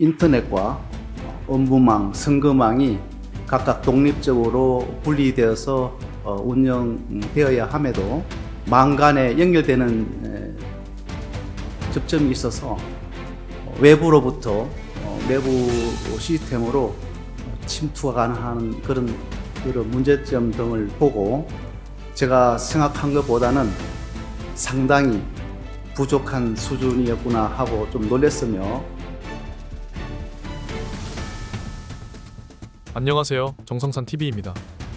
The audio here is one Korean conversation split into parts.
인터넷과 업무망, 선거망이 각각 독립적으로 분리되어서 운영되어야 함에도 망 간에 연결되는 접점이 있어서 외부로부터 내부 시스템으로 침투가 가능한 그런 문제점 등을 보고 제가 생각한 것보다는 상당히 부족한 수준이었구나 하고 좀 놀랐으며. 안녕하세요. 정성산TV입니다.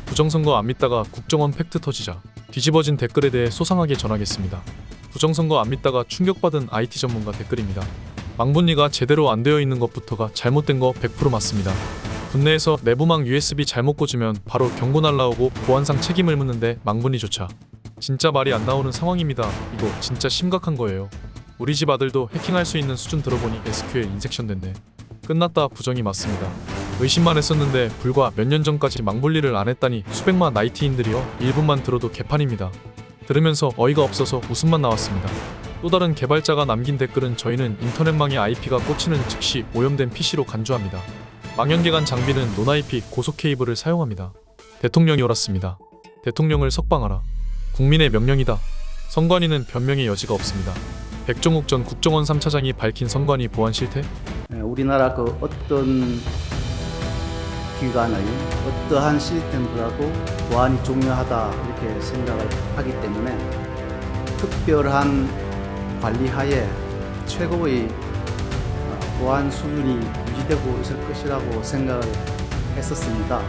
부정선거 안 믿다가 국정원 팩트 터지자 뒤집어진 댓글에 대해 소상하게 전하겠습니다. 부정선거 안 믿다가 충격받은 IT 전문가 댓글입니다. 망분리가 제대로 안 되어 있는 것부터가 잘못된 거 100% 맞습니다. 국내에서 내부망 USB 잘못 꽂으면 바로 경고 날라오고 보안상 책임을 묻는데 망분리조차 진짜 말이 안 나오는 상황입니다. 이거 진짜 심각한 거예요. 우리 집 아들도 해킹할 수 있는 수준 들어보니 SQL 인섹션 됐네. 끝났다 부정이 맞습니다. 의심만 했었는데 불과 몇 년 전까지 망분리를 안 했다니 수백만 IT인들이요 1분만 들어도 개판입니다. 들으면서 어이가 없어서 웃음만 나왔습니다. 또 다른 개발자가 남긴 댓글은 저희는 인터넷망에 IP가 꽂히는 즉시 오염된 PC로 간주합니다. 망연계간 장비는 논IP 고속 케이블을 사용합니다. 대통령이 옳았습니다. 대통령을 석방하라. 국민의 명령이다. 선관위는 변명의 여지가 없습니다. 백종욱 전 국정원 3차장이 밝힌 선관위 보안 실태? 우리나라 그 어떤 기관의 어떠한 시스템보다도 보안이 중요하다 이렇게 생각을 하기 때문에 특별한 관리하에 최고의 보안 수준이 유지되고 있을 것이라고 생각을 했었습니다.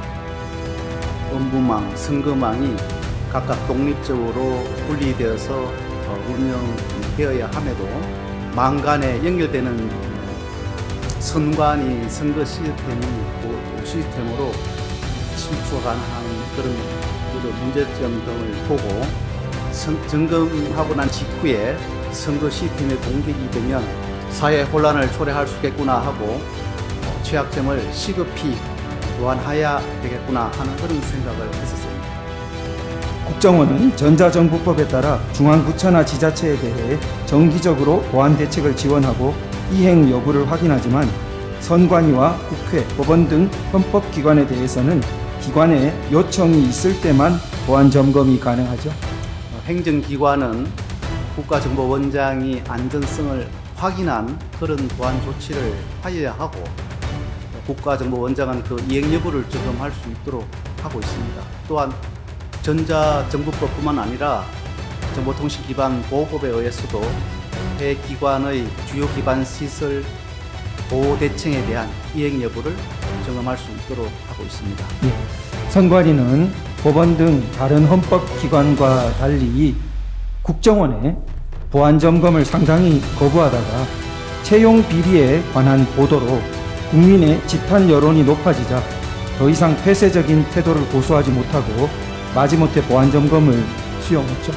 업무망, 선거망이 각각 독립적으로 분리되어서 운영되어야 함에도 망 간에 연결되는 선관위 선거 시스템으로 침투가 가능한 그런 문제점 등을 보고 점검하고 난 직후에 선거 시스템에 공격이 되면 사회 혼란을 초래할 수 있겠구나 하고 취약점을 시급히 보완해야 되겠구나 하는 그런 생각을 했었습니다. 국정원은 전자정부법에 따라 중앙부처나 지자체에 대해 정기적으로 보안 대책을 지원하고 이행 여부를 확인하지만 선관위와 국회, 법원 등 헌법기관에 대해서는 기관의 요청이 있을 때만 보안 점검이 가능하죠. 행정기관은 국가정보원장이 안전성을 확인한 그런 보안 조치를 하여야 하고 국가정보원장은 그 이행 여부를 점검할 수 있도록 하고 있습니다. 또한 전자정부법뿐만 아니라 정보통신기반보호법에 의해서도 해 기관의 주요 기반 시설 보호 대책에 대한 이행 여부를 점검할 수 있도록 하고 있습니다. 선관위는 법원 등 다른 헌법기관과 달리 국정원의 보안 점검을 상당히 거부하다가 채용 비리에 관한 보도로 국민의 집단 여론이 높아지자 더 이상 폐쇄적인 태도를 고수하지 못하고 마지못해 보안 점검을 수용했죠.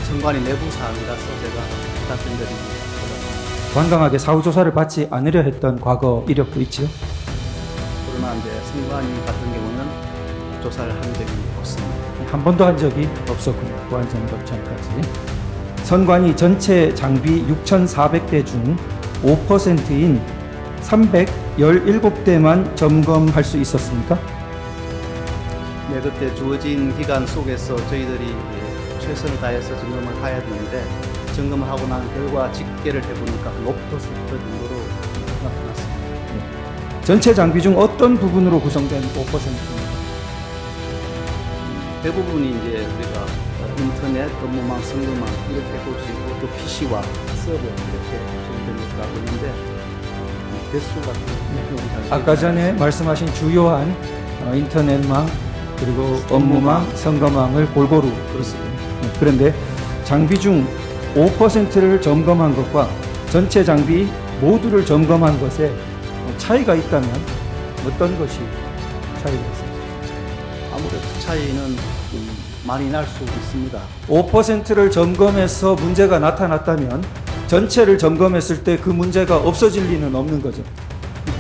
선관위 내부 사항이라서 제가 답변드립니다. 완강하게 사후조사를 받지 않으려 했던 과거 이력도 있지요. 그러나 이제 선관위 같은 경우는 조사를 한 적이 없습니다. 한 번도 한 적이 없었군요. 보안 점검 전까지. 선관위 전체 장비 6,400대 중 5%인 317대만 점검할 수 있었습니까? 네, 그때 주어진 기간 속에서 저희들이 최선을 다해서 점검을 해야 되는데 점검을 하고 난 결과 집계를 해보니까 5% 정도로 나타났습니다. 전체 장비 중 어떤 부분으로 구성된 5%입니까? 대부분이 이제 우리가 인터넷, 업무망, 선거망 이렇게 볼 수 있고 또 PC와 서버 이렇게 구성된 것으로 있는데 개수 같은 경우는 아까 전에 말씀하신 주요한 인터넷망 그리고 업무망, 선거망을 골고루 그렇습니다. 그런데 장비 중 5%를 점검한 것과 전체 장비 모두를 점검한 것에 차이가 있다면 어떤 것이 차이가 있습니까? 아무래도 차이는 좀 많이 날 수 있습니다. 5%를 점검해서 문제가 나타났다면 전체를 점검했을 때 그 문제가 없어질 리는 없는 거죠.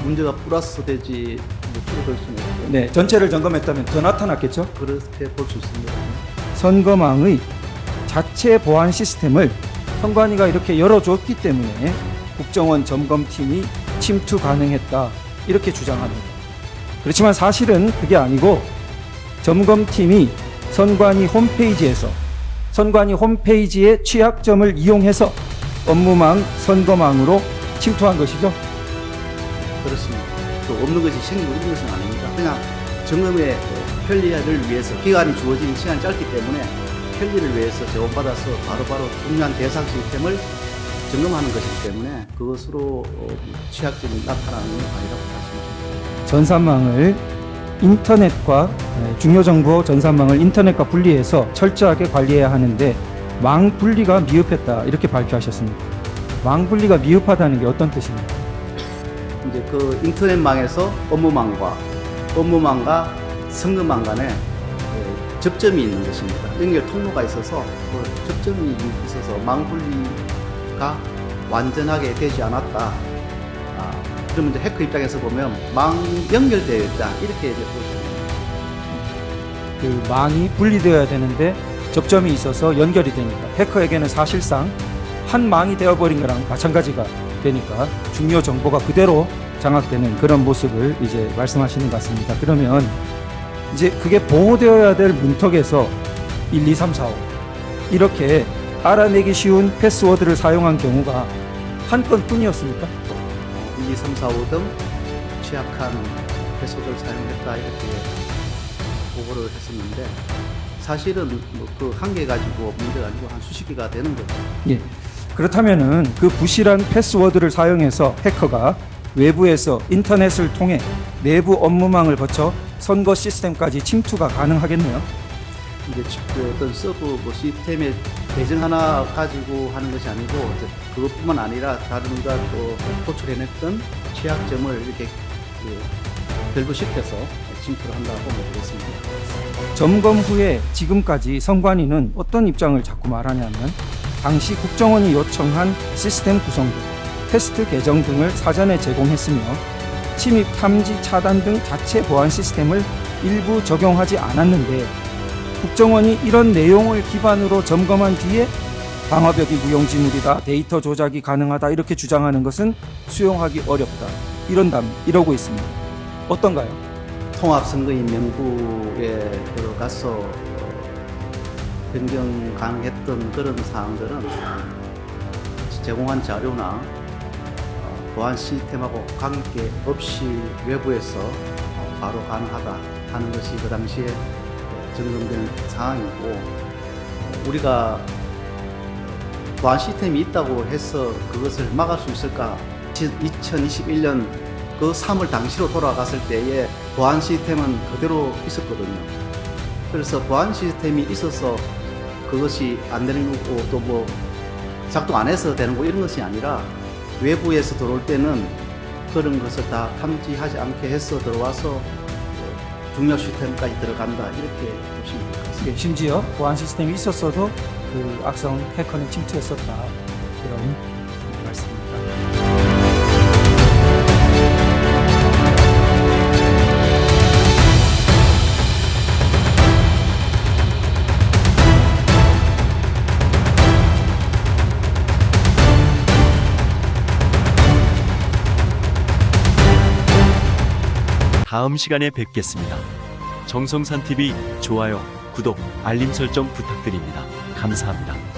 문제가 플러스 되지 줄어들 수는 없고 네, 전체를 점검했다면 더 나타났겠죠. 그렇게 볼 수 있습니다. 선거망의 자체 보안 시스템을 선관위가 이렇게 열어줬기 때문에 국정원 점검팀이 침투 가능했다 이렇게 주장합니다. 그렇지만 사실은 그게 아니고 점검팀이 선관위 홈페이지의 취약점을 이용해서 업무망, 선거망으로 침투한 것이죠. 그렇습니다. 또 없는 것이 생기고 있는 것은 아닙니다. 그냥 점검의 편리를 위해서 기간이 주어진 시간이 짧기 때문에 편리를 위해서 제공받아서 바로바로 중요한 대상 시스템을 점검하는 것이기 때문에 그것으로 취약점이 나타나는 건 아니라고 말씀드립니다. 전산망을 인터넷과 중요 정보 전산망을 인터넷과 분리해서 철저하게 관리해야 하는데 망 분리가 미흡했다 이렇게 발표하셨습니다. 망 분리가 미흡하다는 게 어떤 뜻입니까? 이제 그 인터넷망에서 업무망과 선거망 간에 접점이 있는 것입니다. 연결 통로가 있어서 그 접점이 있어서 망 분리가 완전하게 되지 않았다. 그러면 이제 해커 입장에서 보면 망 연결되어 있다 이렇게 볼 수 있습니다. 그 망이 분리되어야 되는데 접점이 있어서 연결이 되니까 해커에게는 사실상 한 망이 되어버린 거랑 마찬가지가 되니까 중요 정보가 그대로 장악되는 그런 모습을 이제 말씀하시는 것 같습니다. 그러면 이제 그게 보호되어야 될 문턱에서 1, 2, 3, 4, 5 이렇게 알아내기 쉬운 패스워드를 사용한 경우가 한 건뿐이었습니까? 1, 2, 3, 4, 5 등 취약한 패스워드를 사용했다 이렇게 보고를 했었는데 사실은 그 한 개 가지고 문제가 아니고 한 수십 개가 되는 거죠. 예. 그렇다면은 그 부실한 패스워드를 사용해서 해커가 외부에서 인터넷을 통해 내부 업무망을 거쳐 선거 시스템까지 침투가 가능하겠네요. 이제 그 어떤 서브 시스템의 계정 하나 가지고 하는 것이 아니고 이제 그것뿐만 아니라 다른 우리가 또 호출해냈던 취약점을 이렇게 결부시켜서 침투를 한다고 보면 되겠습니다. 점검 후에 지금까지 선관위는 어떤 입장을 자꾸 말하냐면 당시 국정원이 요청한 시스템 구성도, 테스트 계정 등을 사전에 제공했으며 침입, 탐지, 차단 등 자체 보안 시스템을 일부 적용하지 않았는데 국정원이 이런 내용을 기반으로 점검한 뒤에 방화벽이 무용지물이다, 데이터 조작이 가능하다 이렇게 주장하는 것은 수용하기 어렵다 이러고 있습니다. 어떤가요? 통합선거인 명부에 들어가서 변경 가능했던 그런 사항들은 제공한 자료나 보안 시스템하고 관계없이 외부에서 바로 가능하다 하는 것이 그 당시에 점검된 상황이고 우리가 보안 시스템이 있다고 해서 그것을 막을 수 있을까? 2021년 그 3월 당시로 돌아갔을 때에 보안 시스템은 그대로 있었거든요. 그래서 보안 시스템이 있어서 그것이 안 되는 거고 또 뭐 작동 안 해서 되는 거 이런 것이 아니라 외부에서 들어올 때는 그런 것을 다 탐지하지 않게 해서 들어와서 중요 시스템까지 들어간다 이렇게 보시면 될 것 같습니다. 심지어 보안 시스템이 있었어도 그 악성 해커는 침투했었다 그런 말씀입니다. 다음 시간에 뵙겠습니다. 정성산 TV 좋아요, 구독, 알림 설정 부탁드립니다. 감사합니다.